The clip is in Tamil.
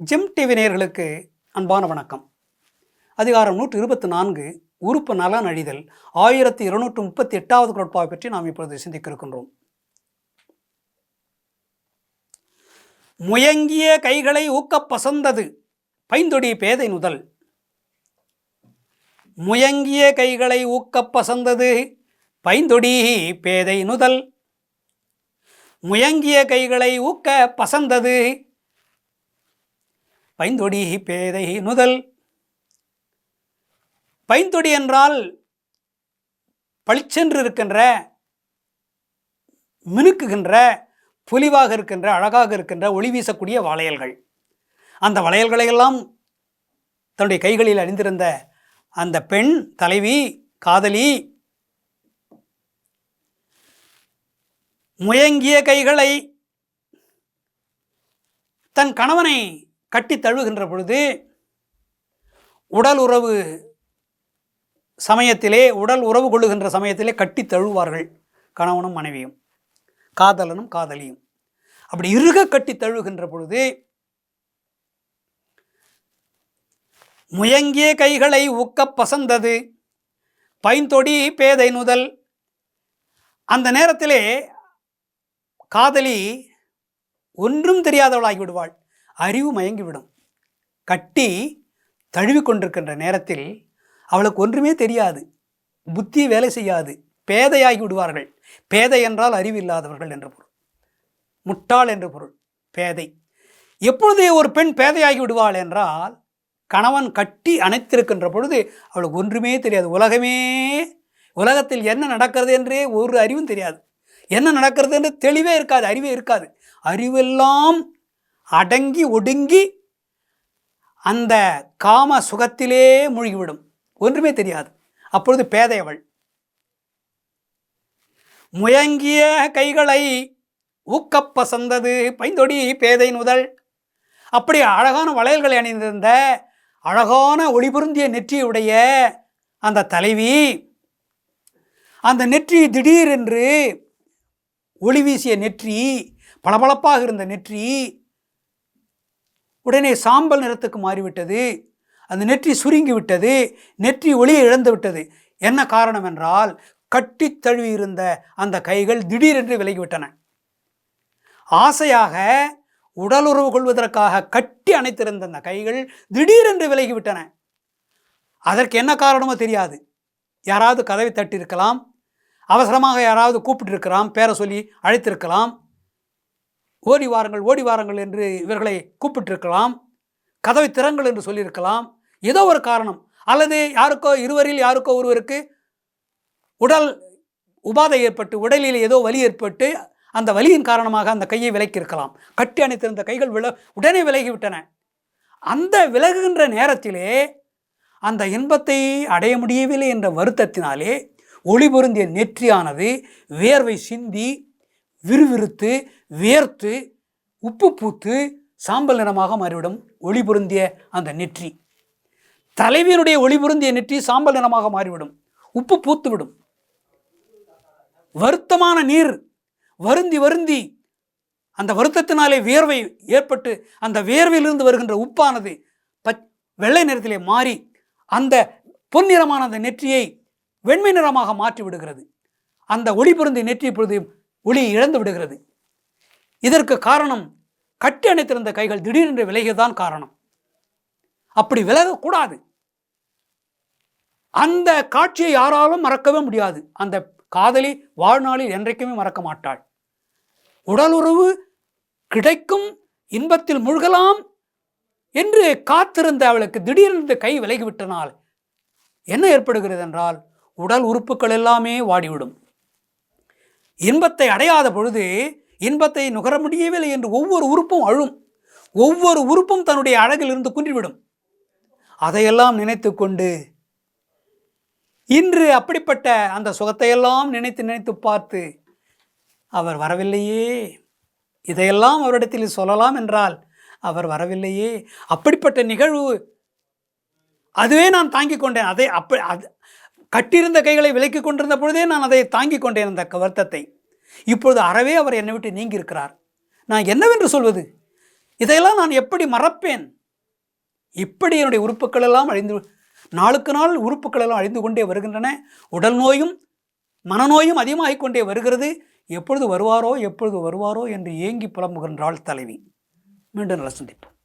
ஜெம் டிவி நேயர்களுக்கு அன்பான வணக்கம். அதிகாரம் 124 உறுப்பு நலன் அழிதல் 1238வது குறட்பாவை பற்றி நாம் இப்பொழுது சிந்திக்க இருக்கின்றோம். முயங்கிய கைகளை ஊக்கப் பசந்தது பைந்தொடி பேதை நுதல். முயங்கிய கைகளை ஊக்கப் பசந்தது பைந்தொடி பேதை நுதல். முயங்கிய கைகளை ஊக்க பசந்தது பைந்தொடி பேதை நுதல். பைந்தொடி என்றால் பளிச்சென்று இருக்கின்ற, மினுக்குகின்ற, பொலிவாக இருக்கின்ற, அழகாக இருக்கின்ற, ஒளி வீசக்கூடிய வளையல்கள். அந்த வளையல்களையெல்லாம் தன்னுடைய கைகளில் அணிந்திருந்த அந்த பெண் தலைவி, காதலி, முயங்கிய கைகளை தன் கணவனை கட்டி தழுவுகின்ற பொழுது உடல் உறவு கொள்ளுகின்ற சமயத்திலே கட்டி தழுவார்கள் கணவனும் மனைவியும், காதலனும் காதலியும். அப்படி இறுக கட்டி தழுவுகின்ற பொழுது முயங்கிய கைகளை ஊக்கப் பசந்தது பைந்தொடி பேதை நுதல். அந்த நேரத்திலே காதலி ஒன்றும் தெரியாதவளாகி விடுவாள், அறிவு மயங்கிவிடும். கட்டி தழுவி கொண்டிருக்கின்ற நேரத்தில் அவளுக்கு ஒன்றுமே தெரியாது, புத்தி வேலை செய்யாது, பேதையாகி விடுவார்கள். பேதை என்றால் அறிவு இல்லாதவர்கள் என்று பொருள், முட்டாள் என்று பொருள். பேதை. எப்பொழுது ஒரு பெண் பேதையாகி விடுவாள் என்றால், கணவன் கட்டி அணைத்திருக்கின்ற பொழுது அவளுக்கு ஒன்றுமே தெரியாது. உலகத்தில் என்ன நடக்கிறது என்றே ஒரு அறிவும் தெரியாது. என்ன நடக்கிறது என்று தெளிவே இருக்காது, அறிவே இருக்காது. அறிவெல்லாம் அடங்கி ஒடுங்கி அந்த காம சுகத்திலே மூழ்கிவிடும், ஒன்றுமே தெரியாது. அப்பொழுது பேதை அவள். முயங்கிய கைகளை ஊக்கப் பசந்தது பைந்தொடி பேதை நுதல். அப்படி அழகான வளையல்களை அணிந்திருந்த, அழகான ஒளிபுருந்திய நெற்றியுடைய அந்த தலைவி, அந்த நெற்றி திடீரென்று ஒளி வீசிய நெற்றி, பளபளப்பாக இருந்த நெற்றி உடனே சாம்பல் நிறத்துக்கு மாறிவிட்டது. அந்த நெற்றி சுருங்கி விட்டது, நெற்றி ஒளியை இழந்து விட்டது. என்ன காரணம் என்றால், கட்டி தழுவி இருந்த அந்த கைகள் திடீரென்று விலகிவிட்டன. ஆசையாக உடலுறவு கொள்வதற்காக கட்டி அணைத்திருந்த அந்த கைகள் திடீரென்று விலகிவிட்டன. அதற்கு என்ன காரணமோ தெரியாது. யாராவது கதவை தட்டியிருக்கலாம், அவசரமாக யாராவது கூப்பிட்டிருக்கலாம், பேரை சொல்லி அழைத்திருக்கலாம், ஓடி வாருங்கள் என்று இவர்களை கூப்பிட்டிருக்கலாம், கதவை திறங்கள் என்று சொல்லியிருக்கலாம். ஏதோ ஒரு காரணம், அல்லது இருவரில் யாருக்கோ ஒருவருக்கு உடல் உபாதை ஏற்பட்டு, உடலில் ஏதோ வலி ஏற்பட்டு, அந்த வலியின் காரணமாக அந்த கையை விலக்கியிருக்கலாம். கட்டி அணைத்திருந்த கைகள் உடனே விலகிவிட்டன. அந்த விலகுகின்ற நேரத்திலே அந்த இன்பத்தை அடைய முடியவில்லை என்ற வருத்தத்தினாலே ஒளி பொருந்திய நெற்றியானது வேர்வை சிந்தி, விறுவிறுத்து, வேர்த்து, உப்பு பூத்து சாம்பல் நிறமாக மாறிவிடும். ஒளி பொருந்திய அந்த நெற்றி, தலைவியினுடைய ஒளி பொருந்திய நெற்றி சாம்பல் நிறமாக மாறிவிடும், உப்பு பூத்துவிடும். வருத்தமான நீர் வருந்தி அந்த வருத்தத்தினாலே வேர்வை ஏற்பட்டு, அந்த வேர்வையிலிருந்து வருகின்ற உப்பானது வெள்ளை நிறத்திலே மாறி அந்த பொன்னிறமான அந்த நெற்றியை வெண்மை நிறமாக மாற்றி விடுகிறது. அந்த ஒளி பொருந்திய நெற்றி இப்பொழுது ஒளி இழந்து விடுகிறது. இதற்கு காரணம், கட்டி அணைத்திருந்த கைகள் திடீரென்று விலகியதான் காரணம். அப்படி விலகக்கூடாது. அந்த காட்சியை யாராலும் மறக்கவே முடியாது. அந்த காதலி வாழ்நாளில் என்றைக்குமே மறக்க மாட்டாள். உடலுறவு கிடைக்கும், இன்பத்தில் மூழ்கலாம் என்று காத்திருந்த அவளுக்கு திடீரென்று கை விலகிவிட்டனால் என்ன ஏற்படுகிறது என்றால், உடல் உறுப்புகள் எல்லாமே வாடிவிடும். இன்பத்தை அடையாத பொழுது இன்பத்தை நுகர முடியவில்லை என்று ஒவ்வொரு உறுப்பும் அழும். ஒவ்வொரு உறுப்பும் தன்னுடைய அழகில் இருந்து குன்றிவிடும். அதையெல்லாம் நினைத்து கொண்டு இன்று அப்படிப்பட்ட அந்த சுகத்தையெல்லாம் நினைத்து பார்த்து, அவர் வரவில்லையே, இதையெல்லாம் அவரிடத்தில் சொல்லலாம் என்றால் அவர் வரவில்லையே, அப்படிப்பட்ட நிகழ்வு, அதுவே நான் தாங்கிக் கொண்டேன். கட்டியிருந்த கைகளை விலக்கி கொண்டிருந்த பொழுதே நான் அதை தாங்கிக் கொண்டேன், அந்த வருத்தத்தை. இப்பொழுது அவர் என்னை விட்டு நீங்கி இருக்கிறார், நான் என்னவென்று சொல்வது? இதையெல்லாம் நான் எப்படி மறப்பேன்? இப்படி என்னுடைய உறுப்புகள் எல்லாம் நாளுக்கு நாள் உறுப்புகள் எல்லாம் அழிந்து கொண்டே வருகின்றன. உடல் நோயும் மனநோயும் அதிகமாகிக் கொண்டே வருகிறது. எப்பொழுது வருவாரோ என்று ஏங்கி புலம்புகின்றாள் தலைவி. மீண்டும் நல்ல சந்திப்போம்.